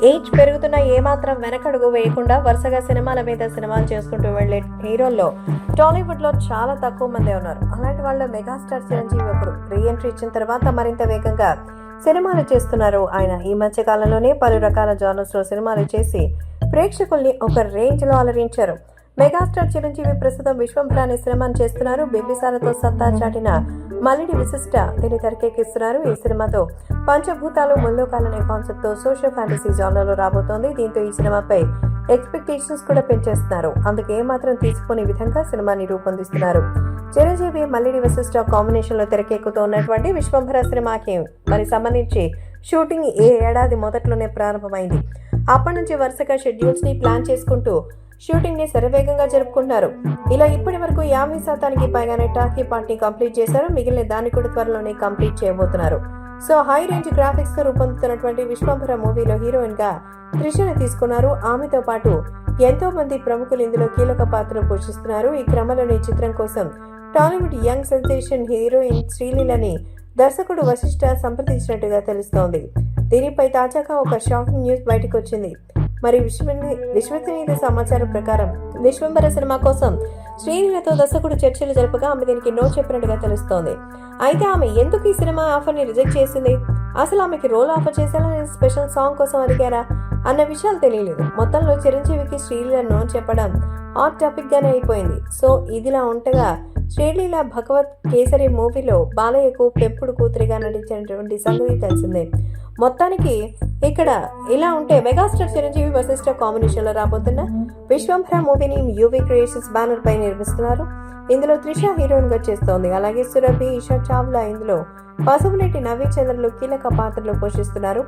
Age పెరుగుతున్న ఏమాత్రం వెనకడుగు వేయకుండా వరుసగా సినిమాల మీద సినిమాలు చేసుకుంటూ వెళ్లే హీరోల్లో టాలీవుడ్ లో చాలా తక్కువ మంది ఉన్నారు. అలాంటి వాళ్ళ మెగాస్టార్ చిరంజీవి ఒకరు. రీఎంట్రీ ఇచ్చిన తర్వాత మరింత వేగంగా సినిమాలు చేస్తున్నారు ఆయన. ఈ మధ్య కాలంలోనే పలు రకాల జానర్స్ లో సినిమాలు చేసి ప్రేక్షకుల్ని ఒక రేంజ్ లో అలరించారు. మెగాస్టార్ చిరంజీవి ప్రస్తుతం విశ్వంభర అనే సినిమాను చేస్తున్నారు. బింబిసారతో సత్తా చాటిన మల్లిడి విశిష్ట దీన్ని తెరకెక్కిస్తున్నారు. ఈ సినిమాతో పంచభూతాలు ముల్లోకాలనే కాన్సెప్ట్ తో సోషల్ ఫ్యాంటసీ జానర్ లో రాబోతోంది. దీంతో ఈ సినిమాపై ఎక్స్పెక్టేషన్స్ కూడా పెంచేస్తున్నారు. అందుకే మాత్రం తీసుకునే విధంగా సినిమాని రూపొందిస్తున్నారు. చిరంజీవి మల్లిడి విశిష్ట కాంబినేషన్ లో తెరకెక్కుతున్నటువంటి విశ్వంభర సినిమాకి మరి సంబంధించి షూటింగ్ ఈ ఏడాది మొదట్లోనే ప్రారంభమైంది. అప్పటి నుంచి వరుసగా షెడ్యూల్స్ ని ప్లాన్ చేసుకుంటూ షూటింగ్ ని శరవేగంగా జరుపుకుంటున్నారు. ఇలా ఇప్పటి వరకు 50% పైగానే టాకీ పార్ట్ ని కంప్లీట్ చేశారు. మిగిలిన దాన్ని కూడా త్వరలోనే కంప్లీట్ చేయబోతున్నారు. సో హై రేంజ్ గ్రాఫిక్స్ తో రూపొందుతున్నటువంటి విశ్వంభర మూవీలో హీరోయిన్ గా త్రిషను తీసుకున్నారు. ఆమెతో పాటు ఎంతో మంది ప్రముఖులు ఇందులో కీలక పాత్రలు పోషిస్తున్నారు. ఈ క్రమంలోని చిత్రం కోసం టాలీవుడ్ యంగ్ సెన్సేషన్ హీరోయిన్ శ్రీలీలని దర్శకుడు వశిష్ఠ సంప్రదించినట్టుగా తెలుస్తోంది. దీనిపై తాజాగా ఒక షాకింగ్ న్యూస్ బయటకు వచ్చింది. మరి విశ్వసనీయ సమాచారం ప్రకారం విశ్వంభర సినిమా కోసం శ్రీలీలతో దర్శకుడు చర్చలు జరపగా ఆమె దీనికి నో చెప్పినట్టుగా తెలుస్తోంది. అయితే ఆమె ఎందుకు ఈ సినిమా ఆఫర్ ని రిజెక్ట్ చేసింది, అసలు ఆమెకి రోల్ ఆఫర్ చేసేలా స్పెషల్ సాంగ్ కోసం అడిగారా అన్న విషయాలు తెలియలేదు. మొత్తంలో చిరంజీవికి శ్రీలీల నో చెప్పడం హాట్ టాపిక్ గానే అయిపోయింది. సో ఇదిలా ఉండగా శ్రీలీల భగవత్ కేసరి మూవీలో బాలయ్యకు పెంపుడు కూతురిగా నటించినటువంటి సంగతి తెలిసిందే. మొత్తానికి ఇక్కడ ఇలా ఉంటే మెగాస్టార్ చిరంజీవి వశిష్ఠ కాంబినేషన్ లో రాబోతున్న విశ్వంభర మూవీని యూవీ క్రియేషన్స్ బ్యానర్ పై నిర్మిస్తున్నారు. ఇందులో త్రిష హీరోయిన్ గా చేస్తోంది. అలాగే సురభి, ఇషా చావ్లా ఇందులో పసుపులేటి నవీ చంద్రలు కీలక పాత్రలు పోషిస్తున్నారు.